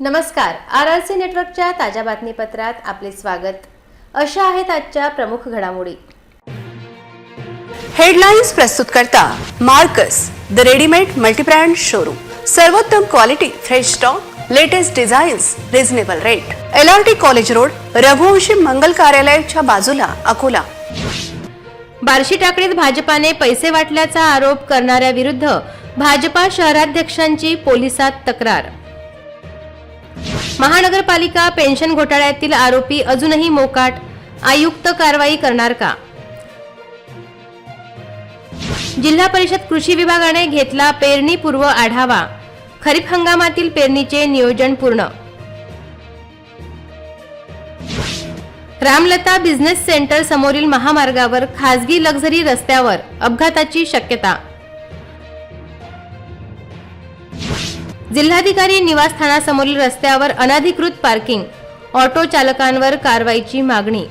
नमस्कार. RRC नेटवर्कच्या ताज्या बातमीपत्रात आपले स्वागत. अशा आहेत आजच्या प्रमुख घडामोडी. हेडलाइन्स प्रस्तुत करता Marks the readymade multibrand showroom. सर्वोत्तम quality, fresh stock, latest designs, reasonable rate. LRT college road, Raghuvanshi Mangal कार्यालयाच्या बाजूला, अकोला. बार्शी टाकडीत भाजपाने पैसे वाटल्याचा आरोप करणाऱ्या विरुद्ध भाजपा शहराध्यक्षांची पोलिसात तक्रार. महानगरपालिका पेन्शन घोटाळ्यातील आरोपी अजूनही मोकाट, आयुक्त कारवाई करणार का? जिल्हा परिषद कृषी विभागाने घेतला पेरणीपूर्व आढावा, खरीप हंगामातील पेरणीचे नियोजन पूर्ण. रामलता बिझनेस सेंटर समोरील महामार्गावर खासगी लक्झरी रस्त्यावर अपघाताची शक्यता. जिल्हाधिकारी निवासस्थानासमोरील रस्त्यावर अनधिकृत पार्किंग, ऑटो चालकांवर कारवाईची मागणी.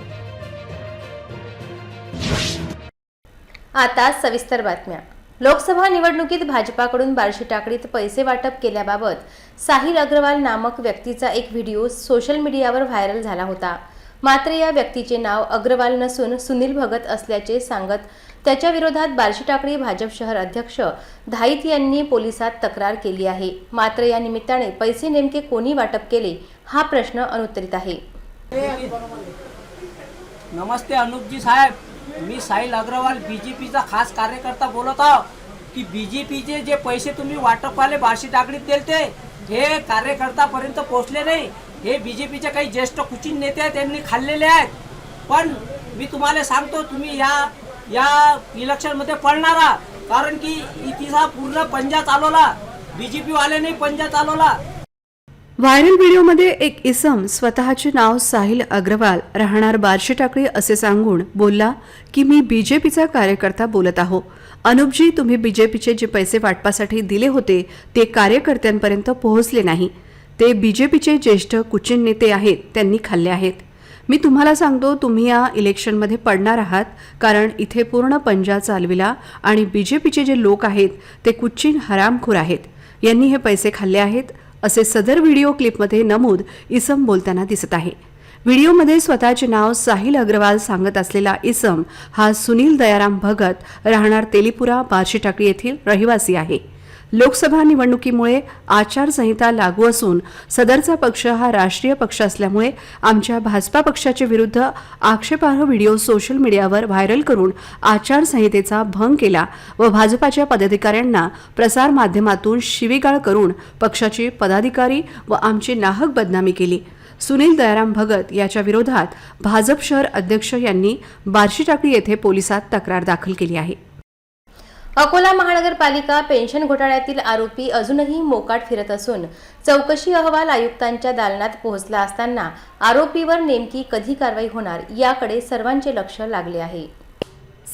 आता सविस्तर बातम्या. लोकसभा निवडणुकीत भाजपाकडून बार्शी टाकडीत पैसे वाटप केल्याबाबत साहिल अग्रवाल नामक व्यक्तीचा एक व्हिडिओ सोशल मीडियावर व्हायरल झाला होता. मात्र या व्यक्तीचे नाव अग्रवाल नसून सुनील भगत असल्याचे सांगत त्याच्या विरोधात बार्शी टाकडी भाजप शहर अध्यक्ष धाईत यांनी पोलिसात तक्रार केली आहे. मात्र या निमित्ताने पैसे नेमके कोणी वाटप केले हा प्रश्न अनुत्तरित आहे. नमस्ते अनुपजी साहेब, मी साहिल अग्रवाल बीजेपीचा खास कार्यकर्ता बोलत आहो की बीजेपीचे जे पैसे तुम्ही वाटपवाले बार्शी टाकडीत दिलते हे कार्यकर्त्यापर्यंत पोहोचले नाही. हे बीजेपीचे काही ज्येष्ठ कुचिन नेते आहेत, त्यांनी खाल्लेले आहेत. पण मी तुम्हाला सांगतो, तुम्ही या इलेक्शन मध्ये पडणारा, कारण की इतिहा पूर्ण पंजा चालवला, बीजेपी वाल्याने पंजा चालवला. व्हायरल व्हिडिओमध्ये एक इसम स्वतःचे नाव साहिल अग्रवाल, राहणार बार्शी टाकळी असे सांगून बोलला की मी बीजेपीचा कार्यकर्ता बोलत आहो. अनुपजी, तुम्ही बीजेपीचे जे पैसे वाटपासाठी दिले होते ते कार्यकर्त्यांपर्यंत पोहोचले नाही. ते बीजेपीचे ज्येष्ठ कुचिन नेते आहेत, त्यांनी खाल्ले आहेत. मी तुम्हाला सांगतो, तुम्ही या इलेक्शनमध्ये पडणार आहात, कारण इथे पूर्ण पंजा चालविला आणि बीजेपीचे जे लोक आहेत ते कुचिन हरामखोर आहेत, यांनी हे पैसे खाल्ले आहेत असे सदर व्हिडिओ क्लिपमध्ये नमूद इसम बोलताना दिसत आहे. व्हिडिओमध्ये स्वतःचे नाव साहिल अग्रवाल सांगत असलेला इसम हा सुनील दयाराम भगत, राहणार तेलीपुरा, बार्शी टाकळी येथील रहिवासी आहे. लोकसभा निवडणुकीमुळे आचारसंहिता लागू असून सदरचा पक्ष हा राष्ट्रीय पक्ष असल्यामुळे आमच्या भाजपा पक्षाच्या विरुद्ध आक्षेपार्ह व्हिडिओ सोशल मीडियावर व्हायरल करून आचारसंहितेचा भंग केला व भाजपाच्या पदाधिकाऱ्यांना प्रसार माध्यमातून शिवीगाळ करून पक्षाचे पदाधिकारी व आमची नाहक बदनामी केली. सुनील दयाराम भगत याच्या विरोधात भाजप शहर अध्यक्ष यांनी बार्शी टाकळी येथे पोलिसात तक्रार दाखल केली आहे. अकोला महानगरपालिका पेन्शन घोटाळ्यातील आरोपी अजूनही मोकाट फिरत असून चौकशी अहवाल आयुक्तांच्या दालनात पोहोचला असताना आरोपीवर नेमकी कधी कारवाई होणार याकडे सर्वांचे लक्ष लागले आहे.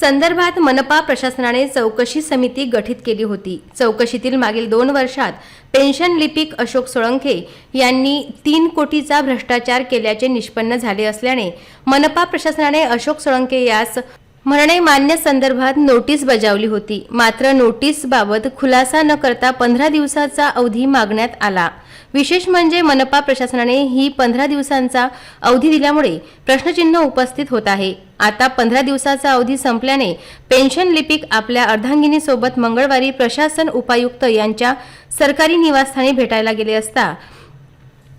संदर्भात मनपा प्रशासनाने चौकशी समिती गठीत केली होती. चौकशीतील मागील 2 वर्षात पेन्शन लिपिक अशोक सोळंके यांनी 3 कोटीचा भ्रष्टाचार केल्याचे निष्पन्न झाले असल्याने मनपा प्रशासनाने अशोक सोळंके यास म्हणणे मान्य संदर्भात नोटीस बजावली होती. मात्र नोटीसबाबत खुलासा न करता 15 दिवसाचा अवधी मागण्यात आला. विशेष म्हणजे मनपा प्रशासनाने ही 15 दिवसांचा अवधी दिल्यामुळे प्रश्नचिन्ह उपस्थित होत आहे. आता 15 दिवसाचा अवधी संपल्याने पेन्शन लिपिक आपल्या अर्धांगिनीसोबत मंगळवारी प्रशासन उपायुक्त यांच्या सरकारी निवासस्थानी भेटायला गेले असता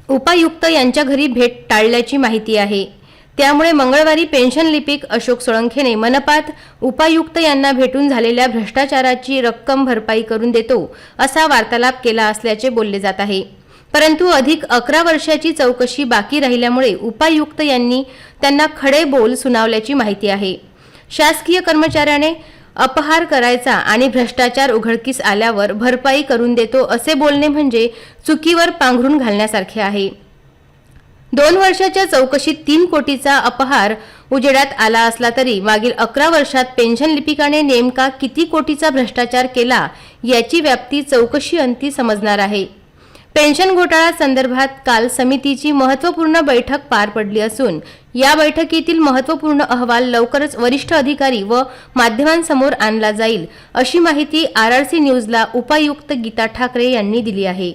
उपायुक्त यांच्या घरी भेट टाळल्याची माहिती आहे. त्यामुळे मंगळवारी पेन्शन लिपिक अशोक सोळंखेने मनपात उपायुक्त यांना भेटून झालेल्या भ्रष्टाचाराची रक्कम भरपाई करून देतो असा वार्तालाप केला असल्याचे बोलले जात आहे. परंतु अधिक 11 वर्षाची चौकशी बाकी राहिल्यामुळे उपायुक्त यांनी त्यांना खडे बोल सुनावल्याची माहिती आहे. शासकीय कर्मचाऱ्याने अपहार करायचा आणि भ्रष्टाचार उघडकीस आल्यावर भरपाई करून देतो असे बोलणे म्हणजे चुकीवर पांघरून घालण्यासारखे आहे. 2 वर्षाच्या चौकशीत 3 कोटीचा अपहार उजेडात आला असला तरी मागील 11 वर्षात पेन्शन लिपिकाने नेमका किती कोटीचा भ्रष्टाचार केला याची व्याप्ती चौकशी अंती समजणार आहे. पेन्शन घोटाळा संदर्भात काल समितीची महत्त्वपूर्ण बैठक पार पडली असून या बैठकीतील महत्त्वपूर्ण अहवाल लवकरच वरिष्ठ अधिकारी व माध्यमांसमोर आणला जाईल अशी माहिती RRC न्यूजला उपायुक्त गीता ठाकरे यांनी दिली आहे.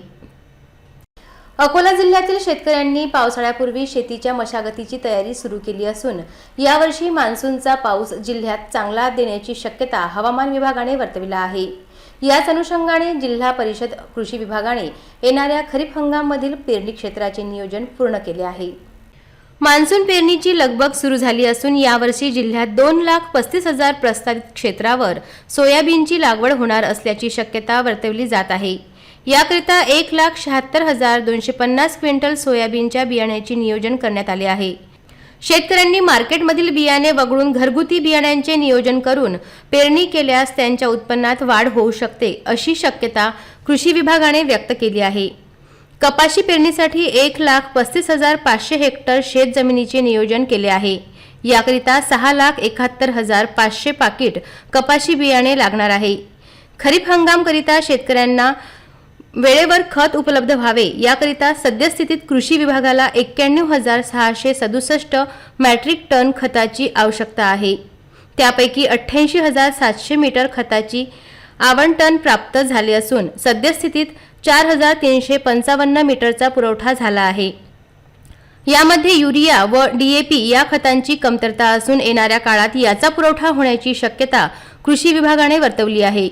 अकोला जिल्ह्यातील शेतकऱ्यांनी पावसाळ्यापूर्वी शेतीच्या मशागतीची तयारी सुरू केली असून यावर्षी मान्सूनचा पाऊस जिल्ह्यात चांगला देण्याची शक्यता हवामान विभागाने वर्तविला आहे। याच अनुषंगाने जिल्हा परिषद कृषी विभागाने येणाऱ्या खरीप हंगामामधील पेरणी क्षेत्राचे नियोजन पूर्ण केले आहे। मान्सून पेरणीची लगबग सुरू झाली असून यावर्षी जिल्ह्यात 2,35,000 प्रस्तावित क्षेत्रावर सोयाबीनची लागवड होणार असल्याची शक्यता वर्तवली जात आहे। याकरिता 1,76,250 क्विंटल सोयाबीनच्या बियाण्याचे नियोजन करण्यात आले आहे। शेतकऱ्यांनी मार्केटमधील बियाणे वगळून घरगुती बियाण्यांचे नियोजन करून पेरणी केल्यास त्यांच्या उत्पन्नात वाढ होऊ शकते अशी शक्यता कृषी विभागाने व्यक्त केली आहे। कपाशी पेरणीसाठी 1,35,500 हेक्टर शेत जमिनीचे नियोजन केले आहे। याकरिता 6,71,500 पाकिट कपाशी बियाणे लागणार आहे। खरीप हंगामकरिता शेतकऱ्यांना वेळेवर खत उपलब्ध व्हावे याकरिता सद्यस्थितीत कृषी विभागाला 91,667 मेट्रिक टन खताची आवश्यकता आहे। त्यापैकी 88,700 मीटर खताची आवंटन प्राप्त झाले असून सद्यस्थितीत 4,355 मीटरचा पुरवठा झाला आहे। यामध्ये युरिया व DAP या खतांची कमतरता असून येणाऱ्या काळात याचा पुरवठा होण्याची शक्यता कृषी विभागाने वर्तवली आहे।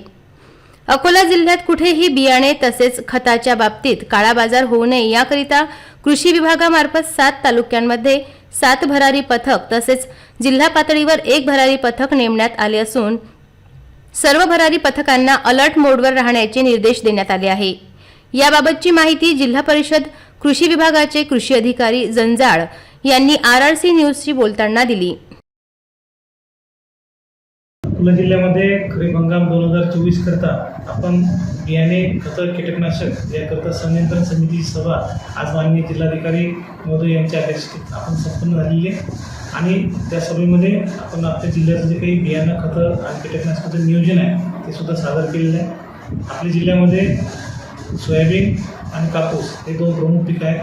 अकोला जिल्ह्यात कुठेही बियाणे तसेच खताच्या बाबतीत काळाबाजार होऊ नये याकरिता कृषी विभागामार्फत 7 तालुक्यांमध्ये 7 भरारी पथक तसेच जिल्हा पातळीवर 1 भरारी पथक नेमण्यात आले असून सर्व भरारी पथकांना अलर्ट मोडवर राहण्याचे निर्देश देण्यात आले आहे। याबाबतची माहिती जिल्हा परिषद कृषी विभागाचे कृषी अधिकारी जंजाळ यांनी RRC न्यूजशी बोलताना दिली। अकोला जिल्ह्यामध्ये खरीप हंगाम 2024 करता आपण बियाणे खतं कीटकनाशक याकरता संनियंत्रण समितीची सभा आज माननीय जिल्हाधिकारी महोदय यांच्या अध्यक्षतेत आपण संपन्न झालेली आहे आणि त्या सभेमध्ये आपण आपल्या जिल्ह्याचं जे काही बियाणं खतं आणि कीटकनाशकाचं नियोजन आहे ते सुद्धा सादर केलेलं आहे। आपल्या जिल्ह्यामध्ये सोयाबीन आणि कापूस हे 2 प्रमुख पिकं आहेत।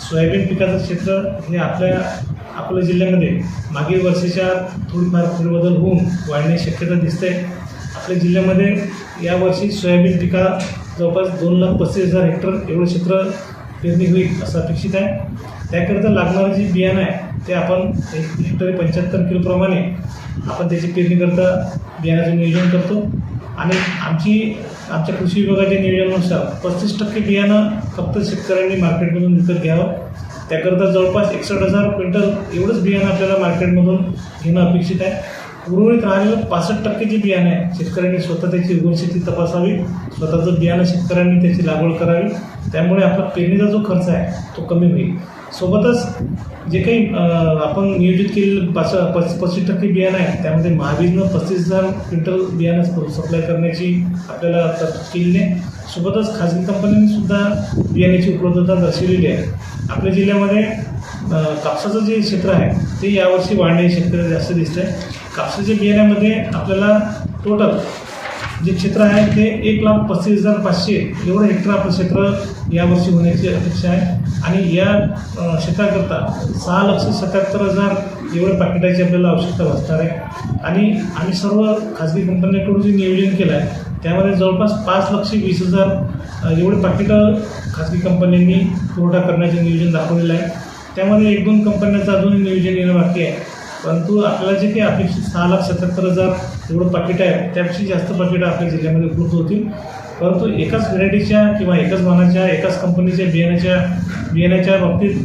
सोयाबीन पिकाचं क्षेत्र हे आपल्या जिल्ह्यामध्ये मागील वर्षाच्या थोडीफार फेरबदल होऊन वाढण्याची शक्यता दिसते। आपल्या जिल्ह्यामध्ये यावर्षी सोयाबीन पिका जवळपास 2,35,000 हेक्टर एवढं क्षेत्र पेरणी होईल असं अपेक्षित आहे। त्याकरिता लागणारं जे बियाणं आहे ते आपण हेक्टरी 75 किलोप्रमाणे आपण त्याची पेरणीकरता बियाण्याचं नियोजन करतो आणि आमच्या कृषी विभागाच्या नियोजनानुसार 35% बियाणं फक्त शेतकऱ्यांनी मार्केटमधून विकत घ्यावं। त्याकरता जवळपास 61,000 क्विंटल एवढंच बियाणं आपल्याला मार्केटमधून घेणं अपेक्षित आहे। उर्वरित राहिलेलं 65% जे बियाणं आहे शेतकऱ्यांनी स्वतः त्याची उगवणशक्ती तपासावी, स्वतःचं बियाणं शेतकऱ्यांनी त्याची लागवड करावी, त्यामुळे आपला पेरणीचा जो खर्च आहे तो कमी होईल। सोबतच जे काही आपण नियोजित केलेलं 35% बियाणं आहे त्यामध्ये महाबीजनं 35,000 क्विंटल बियाणं सप्लाय करण्याची आपल्याला तरतूद केलेली आहे। सोबतच खाजगी कंपन्यांनी सुद्धा बियाण्याची उपलब्धता दर्शवलेली आहे। आपल्या जिल्ह्यामध्ये कापसाचं जे क्षेत्र आहे ते यावर्षी वाढण्याची शक्यता जास्त दिसते। कापसाच्या बियाण्यामध्ये आपल्याला टोटल जे क्षेत्र आहे ते 1,35,500 एवढं हेक्टर आपलं क्षेत्र यावर्षी होण्याची अपेक्षा आहे आणि या क्षेत्राकरता 6,77,000 एवढ्या पाकिटाची आपल्याला आवश्यकता भासणार आहे आणि आम्ही सर्व खाजगी कंपन्यांकडून जे नियोजन केलं आहे त्यामध्ये जवळपास 5,20,000 एवढे पाकिटं खाजगी कंपन्यांनी पुरवठा करण्याचे नियोजन दाखवलेलं आहे। त्यामध्ये 1-2 कंपन्यांचं अजूनही नियोजन येणं बाकी आहे, परंतु आपल्याला जे काही अपेक्षित 6,77,000 एवढं पाकिट आहे त्यापेक्षा जास्त पाकिटं आपल्या जिल्ह्यामध्ये उपलब्ध होतील। परंतु एकाच व्हरायटीच्या किंवा एकाच मानाच्या एकाच कंपनीच्या बियाण्याच्या बाबतीत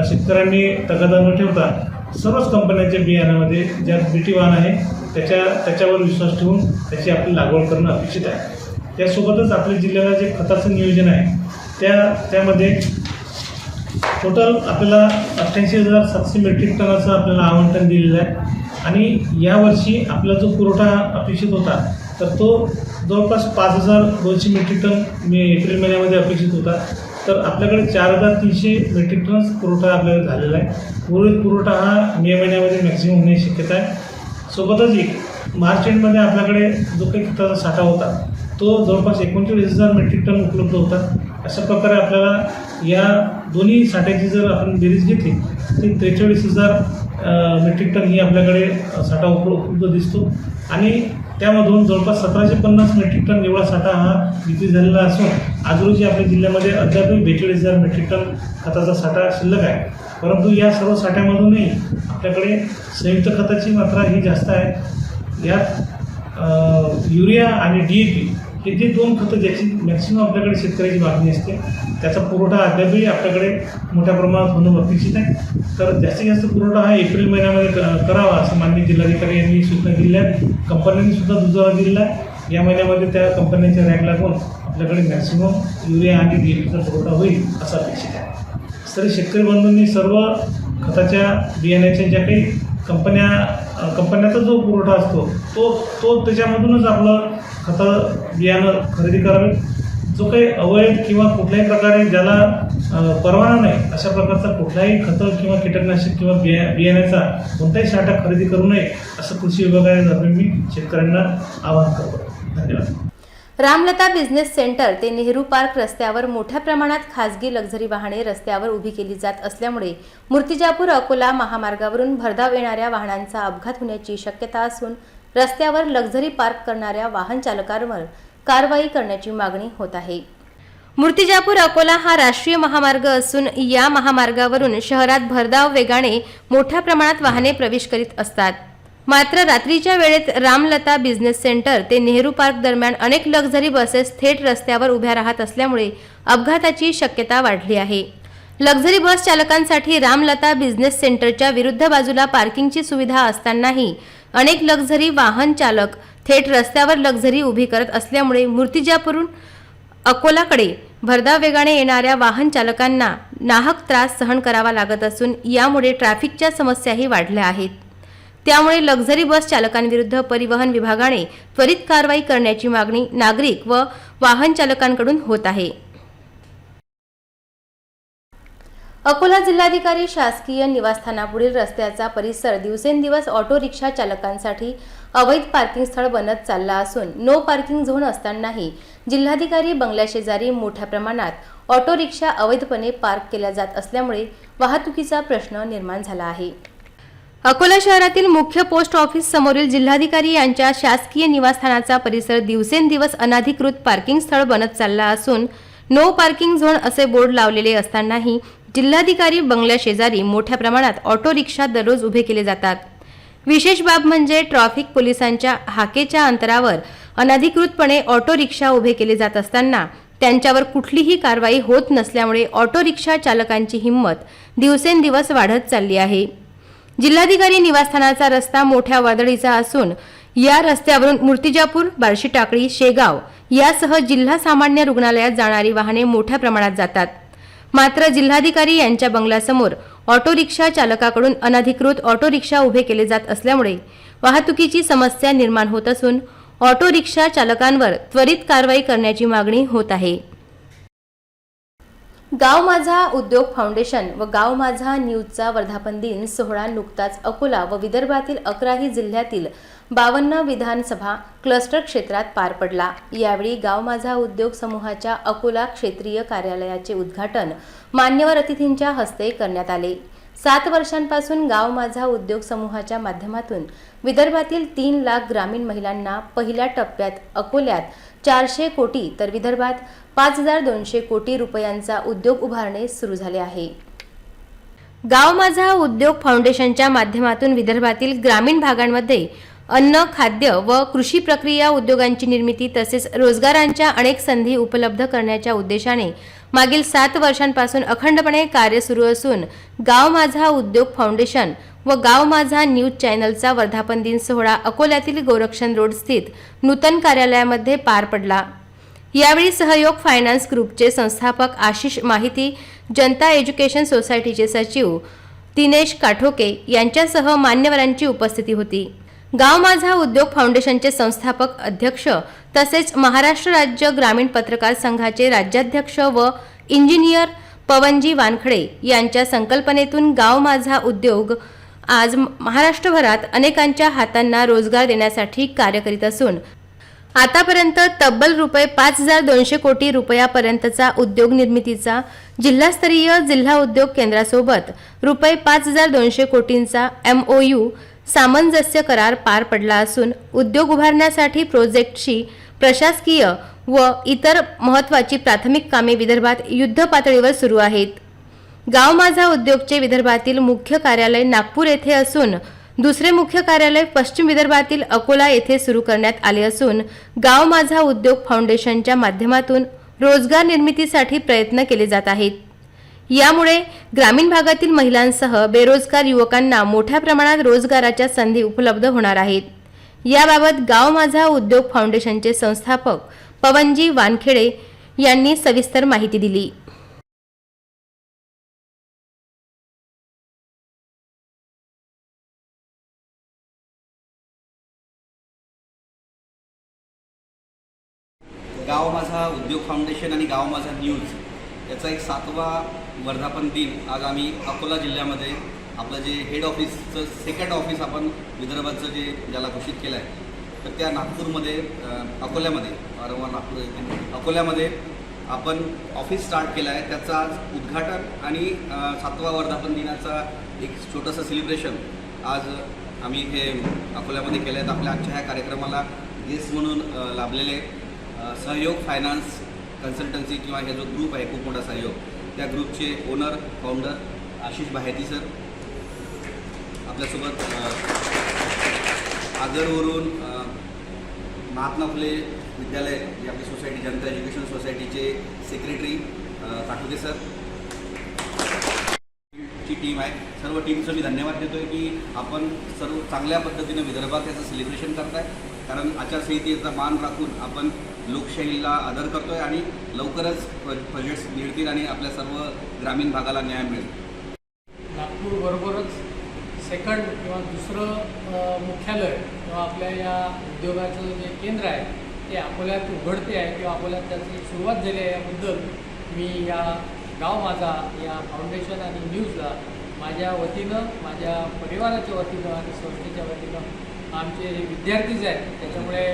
शेतकऱ्यांनी तगादा न ठेवता सर्वच कंपन्यांच्या बियाण्यामध्ये ज्या BT वाहन आहे त्याच्यावर विश्वास ठेवून त्याची आपली लागवड करणं अपेक्षित आहे। त्यासोबतच आपल्या जिल्ह्याला जे खताचं नियोजन आहे त्यामध्ये टोटल आपल्याला 88,700 मेट्रिक टनाचं आपल्याला आवंटन दिलेलं आहे आणि यावर्षी आपला जो पुरवठा अपेक्षित होता तर तो जवळपास 5,200 मेट्रिक टन एप्रिल महिन्यामध्ये अपेक्षित होता, तर आपल्याकडे 4,300 मेट्रिक टन पुरवठा आपल्याला झालेला आहे। उर्वरित पुरवठा हा मे महिन्यामध्ये मॅक्सिमम होण्याची शक्यता आहे। सोबतच मार्च एंडमध्ये आपल्याकडे जो काही खताचा साठा होता तो जवळपास 39,000 मेट्रिक टन उपलब्ध होता। अशा प्रकारे आपल्याला या दोन्ही साठ्याची जर आपण बेरीज घेतली ती 43,000 मेट्रिक टन ही आपल्याकडे साठा उपलब्ध दिसतो आणि त्यामधून जवळपास 1750 मेट्रिक टन एवढा साठा हा विक्री झालेला असून आज रोजी आपल्या जिल्ह्यामध्ये अद्यापही 42,000 मेट्रिक टन खताचा साठा शिल्लक आहे. परंतु या सर्व साठ्यामधूनही आपल्याकडे संयुक्त खताची मात्रा ही जास्त आहे. यात युरिया आणि DAP हे जे दोन खतं ज्याची मॅक्सिमम आपल्याकडे शेतकऱ्याची मागणी असते त्याचा पुरवठा अद्यापही आपल्याकडे मोठ्या प्रमाणात होणं अपेक्षित आहे. तर जास्तीत जास्त पुरवठा हा एप्रिल महिन्यामध्ये करावा असं माननीय जिल्हाधिकारी यांनी सूचना दिल्या आहेत. कंपन्यांनी सुद्धा दुजोरा दिलेला आहे. या महिन्यामध्ये त्या कंपन्यांच्या रँक लागून आपल्याकडे मॅक्सिमम युरिया आणि DAPचा पुरवठा होईल असं अपेक्षित आहे. तरी शेतकरी बंधूंनी सर्व खताच्या बियाण्याच्या ज्या काही कंपन्याचा जो पुरवठा असतो तो त्याच्यामधूनच आपलं खतं बियाणं खरेदी करावे. जो काही अवैध किंवा कुठल्याही प्रकारे ज्याला परवाना नाही अशा प्रकारचा कुठलाही खतं किंवा कीटकनाशक किंवा बियाण्याचा कोणताही साठा खरेदी करू नये असं कृषी विभागाने मी शेतकऱ्यांना आवाहन करतो. धन्यवाद. रामलता बिझनेस सेंटर ते नेहरू पार्क रस्त्यावर मोठ्या प्रमाणात खासगी लक्झरी वाहने रस्त्यावर उभी केली जात असल्यामुळे मूर्तिजापूर अकोला महामार्गावरून भरधाव येणाऱ्या वाहनांचा अपघात होण्याची शक्यता असून रस्त्यावर लक्झरी पार्क करणाऱ्या वाहन चालकांवर कारवाई करण्याची मागणी होत आहे. मूर्तिजापूर अकोला हा राष्ट्रीय महामार्ग असून या महामार्गावरून शहरात भरधाव वेगाने मोठ्या प्रमाणात वाहने प्रवेश करीत असतात. मात्र रात्रीच्या वेळेत रामलता बिझनेस सेंटर ते नेहरू पार्क दरम्यान अनेक लक्झरी बसेस थेट रस्त्यावर उभ्या राहत असल्यामुळे अपघाताची शक्यता वाढली आहे. लक्झरी बस चालकांसाठी रामलता बिझनेस सेंटरच्या विरुद्ध बाजूला पार्किंगची सुविधा असतानाही अनेक लक्झरी वाहन चालक थेट रस्त्यावर लक्झरी उभी करत असल्यामुळे मूर्तिजापूरहून अकोलाकडे भरधाव वेगाने येणाऱ्या वाहन चालकांना नाहक त्रास सहन करावा लागत असून यामुळे ट्रॅफिकच्या समस्याही वाढल्या आहेत. त्यामुळे लक्झरी बस चालकांविरुद्ध परिवहन विभागाने त्वरित कारवाई करण्याची मागणी नागरिक व वाहन चालकांकडून होत आहे. अकोला जिल्हाधिकारी शासकीय निवासस्थानापुढील रस्त्याचा परिसर दिवसेंदिवस ऑटो रिक्षा चालकांसाठी अवैध पार्किंग स्थळ बनत चालला असून नो पार्किंग झोन असतानाही जिल्हाधिकारी बंगल्याशेजारी मोठ्या प्रमाणात ऑटो रिक्षा अवैधपणे पार्क केल्या जात असल्यामुळे वाहतुकीचा प्रश्न निर्माण झाला आहे. अकोला शहरातील मुख्य पोस्ट ऑफिस समोरील जिल्हाधिकारी यांच्या शासकीय निवासस्थानाचा परिसर दिवसेंदिवस अनधिकृत पार्किंग स्थळ बनत चालला असून नो पार्किंग झोन असे बोर्ड लावलेले असतानाही जिल्हाधिकारी बंगल्याशेजारी मोठ्या प्रमाणात ऑटो रिक्षा दररोज उभे केले जातात. विशेष बाब म्हणजे ट्रॅफिक पोलिसांच्या हाकेच्या अंतरावर अनधिकृतपणे ऑटो रिक्षा उभे केले जात असताना त्यांच्यावर कुठलीही कारवाई होत नसल्यामुळे ऑटो रिक्षा चालकांची हिंमत दिवसेंदिवस वाढत चालली आहे. जिल्हाधिकारी निवासस्थानाचा रस्ता मोठ्या वर्दळीचा असून या रस्त्यावरून मूर्तिजापूर, बार्शी टाकळी, शेगाव यासह जिल्हा सामान्य रुग्णालयात जाणारी वाहने मोठ्या प्रमाणात जातात. मात्र जिल्हाधिकारी यांच्या बंगल्यासमोर ऑटो रिक्षा चालकाकडून अनधिकृत ऑटो रिक्षा उभे केले जात असल्यामुळे वाहतुकीची समस्या निर्माण होत असून ऑटो रिक्षा चालकांवर त्वरित कारवाई करण्याची मागणी होत आहे. गाव माझा उद्योग फाउंडेशन व गाव माझा न्यूजचा वर्धापन दिन सोहळा नुकताच अकोला व विदर्भातील 11ही जिल्ह्यातील 52 विधानसभा क्लस्टर क्षेत्रात पार पडला. यावेळी गाव माझा उद्योग समूहाच्या अकोला क्षेत्रीय कार्यालयाचे उद्घाटन मान्यवर अतिथींच्या हस्ते करण्यात आले. 7 वर्षांपासून गाव माझा उद्योग समूहाच्या माध्यमातून विदर्भातील 3 लाख ग्रामीण महिलांना पहिल्या टप्प्यात अकोल्यात 400 कोटी तर विदर्भात 5,200 कोटी रुपयांचा उद्योग उभारणे सुरू झाले आहे. गाव माझा उद्योग फाउंडेशनच्या माध्यमातून विदर्भातील ग्रामीण भागांमध्ये अन्न, खाद्य व कृषी प्रक्रिया उद्योगांची निर्मिती तसेच रोजगारांच्या अनेक संधी उपलब्ध करण्याच्या उद्देशाने मागील 7 वर्षांपासून अखंडपणे कार्य सुरू असून गाव माझा उद्योग फाउंडेशन व गाव माझा न्यूज चॅनलचा वर्धापन दिन सोहळा अकोल्यातील गोरक्षण रोड स्थित नूतन कार्यालयामध्ये पार पडला. यावेळी सहयोग फायनान्स ग्रुपचे संस्थापक आशिष माहिती, जनता एज्युकेशन सोसायटीचे सचिव दिनेश काठोके यांच्यासह मान्यवरांची उपस्थिती होती. गाव माझा उद्योग फाउंडेशनचे संस्थापक अध्यक्ष तसेच महाराष्ट्र राज्य ग्रामीण पत्रकार संघाचे राज्याध्यक्ष व इंजिनियर पवनजी वानखडे यांच्या संकल्पनेतून गाव माझा उद्योग आज महाराष्ट्रभरात अनेकांच्या हातांना रोजगार देण्यासाठी कार्य करीत असून आतापर्यंत तब्बल रुपये 5,200 कोटी रुपयापर्यंतचा उद्योग निर्मितीचा जिल्हास्तरीय जिल्हा उद्योग केंद्रासोबत रुपये 5,200 कोटींचा MOU सामंजस्य करार पार पडला असून उद्योग उभारण्यासाठी प्रोजेक्टची प्रशासकीय व इतर महत्त्वाची प्राथमिक कामे विदर्भात युद्ध पातळीवर सुरू आहेत. गाव माझा उद्योगचे विदर्भातील मुख्य कार्यालय नागपूर येथे असून दुसरे मुख्य कार्यालय पश्चिम विदर्भातील अकोला येथे सुरू करण्यात आले असून गाव माझा उद्योग फाउंडेशनच्या माध्यमातून रोजगार निर्मितीसाठी प्रयत्न केले जात आहेत. यामुळे ग्रामीण भागातील महिलांसह बेरोजगार युवकांना मोठ्या प्रमाणात रोजगाराच्या संधी उपलब्ध होणार आहेत. याबाबत गाव माझा उद्योग फाउंडेशनचे संस्थापक पवनजी वानखेडे यांनी सविस्तर माहिती दिली. गाव माझा उद्योग फाउंडेशन आणि गाव माझा न्यूज याचा एक 7वा वर्धापन दिन आज आम्ही अकोला जिल्ह्यामध्ये आपलं जे हेड ऑफिसचं सेकंड ऑफिस आपण विदर्भाचं जे ज्याला घोषित केलं आहे तर त्या नागपूरमध्ये अकोल्यामध्ये वारंवार नागपूर येथे अकोल्यामध्ये आपण ऑफिस स्टार्ट केलं आहे. त्याचं आज उद्घाटन आणि 7वा वर्धापन दिनाचा एक छोटंसं सेलिब्रेशन आज आम्ही इथे अकोल्यामध्ये केलं आहे. आपल्या आजच्या ह्या कार्यक्रमाला गेस्ट म्हणून लाभलेले सहयोग फायनान्स कन्सल्टन्सी किंवा हे जो ग्रुप आहे खूप मोठा सहयोग त्या ग्रुपचे owner founder Ashish Baheti sir आपल्यासोबत आगरवरून महात्मा फुले विद्यालय जी आपली सोसायटी जनता एज्युकेशन सोसायटीचे सेक्रेटरी काटुके सर ची टीम आहे. सर्व टीमचं मी धन्यवाद देतो आहे की आपण सर्व चांगल्या पद्धतीनं विदर्भात याचं सेलिब्रेशन करताय. कारण आचारसंहितेचा मान राखून आपण लोकशाहीला आदर करतो आहे आणि लवकरच प्रोजेक्ट्स मिळतील आणि आपल्या सर्व ग्रामीण भागाला न्याय मिळेल. नागपूरबरोबरच सेकंड किंवा दुसरं मुख्यालय किंवा आपल्या या उद्योगाचं जे केंद्र आहे ते अकोल्यात उघडते आहे किंवा अकोल्यात त्याची सुरुवात झाली आहे याबद्दल मी या गाव माझा या फाउंडेशन आणि न्यूजला माझ्या वतीनं माझ्या परिवाराच्या वतीनं आणि संस्थेच्या वतीनं आमचे विद्यार्थीच आहेत त्याच्यामुळे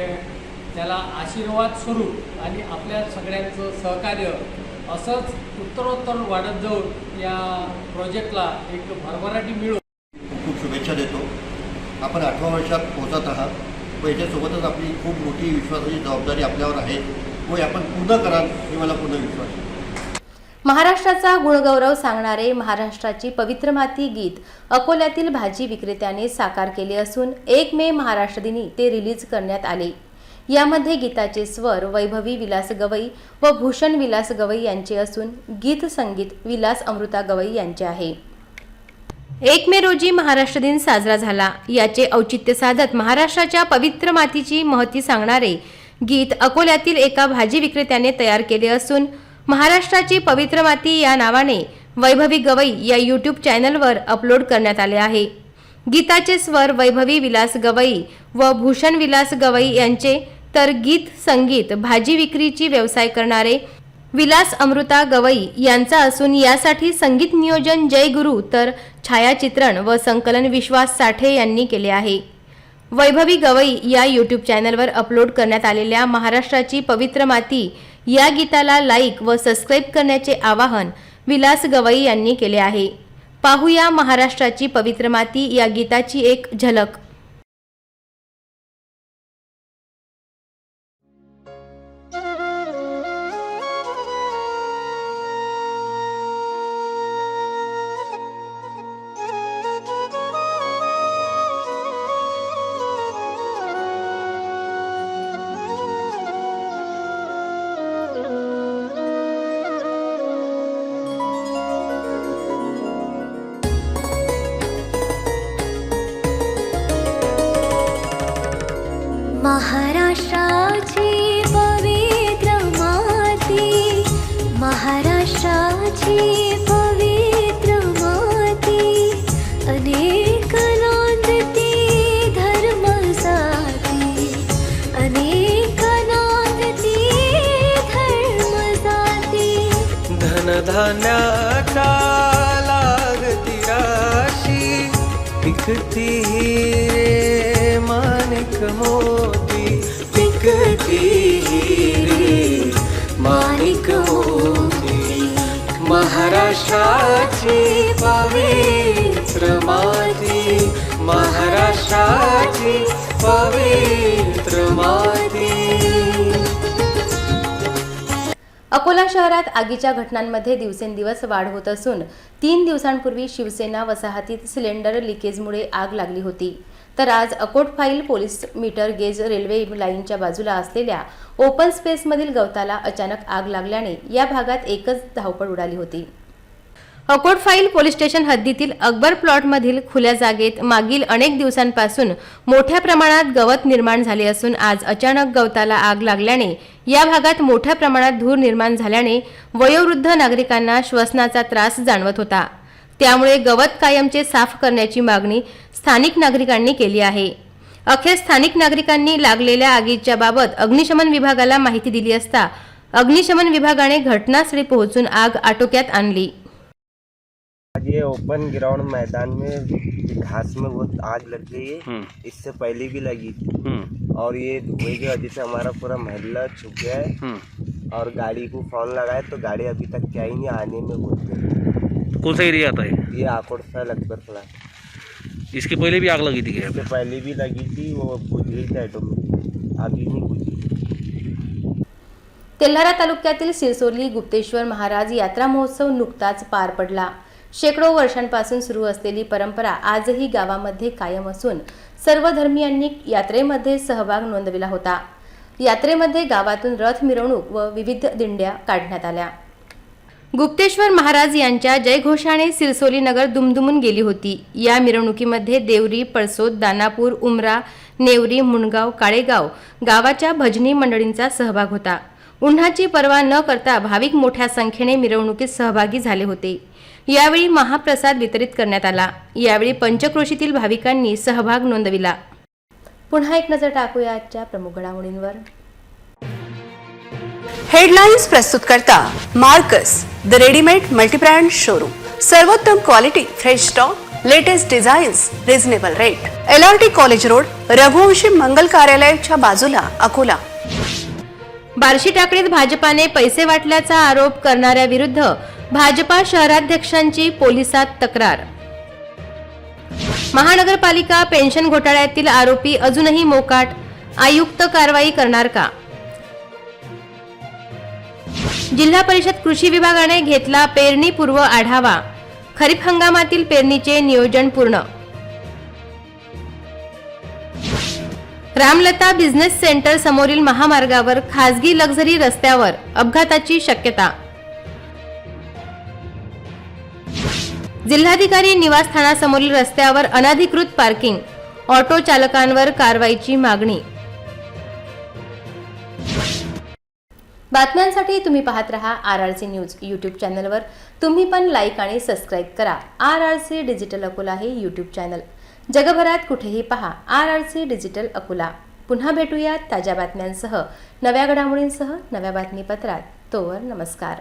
त्याला आशीर्वाद स्वरूप आणि आपल्या सगळ्यांचं सहकार्य असंच उत्तरोत्तर वाढत जाऊन या प्रोजेक्टला एक भरभराटी मिळो. खूप शुभेच्छा देतो. आपण 8व्या वर्षात पोहोचत आहात व याच्यासोबतच आपली खूप मोठी विश्वासाची जबाबदारी आपल्यावर आहे व आपण पूर्ण कराल हे मला पूर्ण विश्वास आहे. महाराष्ट्राचा गुणगौरव सांगणारे महाराष्ट्राची पवित्र माती गीत अकोल्यातील भाजी विक्रेत्याने साकार केले असून 1 मे महाराष्ट्र दिनी ते रिलीज करण्यात आले. यामध्ये गीताचे स्वर वैभवी विलास गवई व भूषण विलास गवई यांचे असून गीत संगीत विलास अमृता गवई यांचे आहे. 1 मे रोजी महाराष्ट्र दिन साजरा झाला. याचे औचित्य साधत महाराष्ट्राच्या पवित्र मातीची महती सांगणारे गीत अकोल्यातील एका भाजी विक्रेत्याने तयार केले असून महाराष्ट्राची पवित्र माती या नावाने वैभवी गवई या यूट्यूब चॅनलवर अपलोड करण्यात आले आहे. गीताचे स्वर वैभवी विलास गवई व भूषण विलास गवई यांचे तर गीत संगीत भाजी विक्रीची व्यवसाय करणारे विलास अमृता गवई यांचा असून यासाठी संगीत नियोजन जय गुरु तर छायाचित्रण व संकलन विश्वास साठे यांनी केले आहे. वैभवी गवई या यूट्यूब चॅनलवर अपलोड करण्यात आलेल्या महाराष्ट्राची पवित्र माती या गीताला लाईक व सबस्क्राईब करण्याचे आवाहन विलास गवई यांनी केले आहे. पाहूया महाराष्ट्राची पवित्र माती या गीताची एक झलक. महाराष्ट्राची पवित्र माती, महाराष्ट्राची पवित्र माती, अनेक नांदती धर्म जाती, अनेक नांदती धर्म जाती. धनधान्याच्या लागती राशी, पिकती हिरे माणिक मोती, पिकती माणिक मोती महाराष्ट्राची पवित्र माती महाराष्ट्राची पवित्र माती अकोला शहरात आगीच्या घटनांमध्ये दिवसेंदिवस वाढ होत असून 3 दिवसांपूर्वी शिवसेना वसाहतीत सिलेंडर लिकेजमुळे आग लागली होती. तर आज अकोटफाईल पोलीस मीटर गेज रेल्वे लाईनच्या बाजूला असलेल्या ओपन स्पेसमधील गवताला अचानक आग लागल्याने या भागात एकच धावपळ उडाली होती. अकोटफाईल पोलीस स्टेशन हद्दीतील अकबर प्लॉटमधील खुल्या जागेत मागील अनेक दिवसांपासून मोठ्या प्रमाणात गवत निर्माण झाले असून आज अचानक गवताला आग लागल्याने या भागात मोठ्या प्रमाणात धूर निर्माण झाल्याने वयोवृद्ध नागरिकांना श्वसनाचा त्रास जाणवत होता. त्यामुळे गवत कायमचे साफ करण्याची मागणी स्थानिक नागरिकांनी केली आहे. अखेर स्थानिक नागरिकांनी लागलेल्या आगीच्या बाबत अग्निशमन विभागाला माहिती दिली असता अग्निशमन विभागाने घटनास्थळी पोहोचून आग आटोक्यात आणली. आज ये ओपन ग्राउंड मैदान में घास में बहुत आग लग गई है. इससे पहले भी लगी थी और ये धुएं की वजह से हमारा पूरा महल्ला छुप गया है. और गाड़ी को फोन लगाए तो गाड़ी अभी तक क्या ही नहीं आने में बोलते. कौन सा एरिया आता है ये आकोटफाईल अकबर प्लॉट. इसके पहले भी आग लगी थी क्या? इससे पहले भी लगी थी, वो बुझ गई थी ऑटोमेटिक, अभी नहीं बुझी. तेल्हारा तालुक्यातील सिरसोली गुप्तेश्वर महाराज यात्रा महोत्सव नुकताच पार पडला. शेकडो वर्षांपासून सुरू असलेली परंपरा आजही गावामध्ये कायम असून सर्व धर्मियांनी यात्रेमध्ये सहभाग नोंदविला होता. यात्रेमध्ये गावातून रथ मिरवणूक व विविध दिंड्या काढण्यात आल्या. गुप्तेश्वर महाराज यांच्या जयघोषाने सिरसोली नगर दुमदुमून गेली होती. या मिरवणुकीमध्ये देवरी, पळसोद, दानापूर, उमरा, नेवरी, मुणगाव, काळेगाव गावाच्या भजनी मंडळींचा सहभाग होता. उन्हाची पर्वा न करता भाविक मोठ्या संख्येने मिरवणुकीत सहभागी झाले होते. यावेळी महाप्रसाद वितरित करण्यात आला. यावेळी पंचक्रोशीतील भाविकांनी सहभाग नोंदविला. पुन्हा एक नजर टाकूया आजच्या प्रमुख घडामोडींवर. हेडलाईन्स प्रस्तुत करता Marks the readymade multibrand showroom. सर्वोत्तम quality, fresh stock, latest designs, reasonable rate. LRT college road, Raghuvanshi Mangal कार्यालयाच्या बाजूला, अकोला. बार्शी टाकळीत भाजपाने पैसे वाटल्याचा आरोप करणाऱ्याविरुद्ध भाजपा शहराध्यक्षांची पोलिसात तक्रार. महानगरपालिका पेन्शन घोटाळ्यातील आरोपी अजूनही मोकाट, आयुक्त कारवाई करणार का? जिल्हा परिषद कृषी विभागाने घेतला पेरणीपूर्व आढावा, खरीप हंगामातील पेरणीचे नियोजन पूर्ण. रामलता बिझनेस सेंटर समोरील महामार्गावर खासगी लक्झरी रस्त्यावर अपघाताची शक्यता. जिल्हाधिकारी निवासस्थानासमोरील रस्त्यावर अनधिकृत पार्किंग, ऑटो चालकांवर कारवाईची मागणी. बातम्यांसाठी तुम्ही पाहत रहा RRC न्यूज यूट्यूब चॅनलवर. तुम्ही पण लाईक आणि सबस्क्राईब करा. RRC डिजिटल अकोला हे यूट्यूब चॅनल. जगभरात कुठेही पहा RRC डिजिटल अकोला. पुन्हा भेटूया ताज्या बातम्यांसह, नव्या घडामोडींसह, नव्या बातमीपत्रात. तोवर नमस्कार.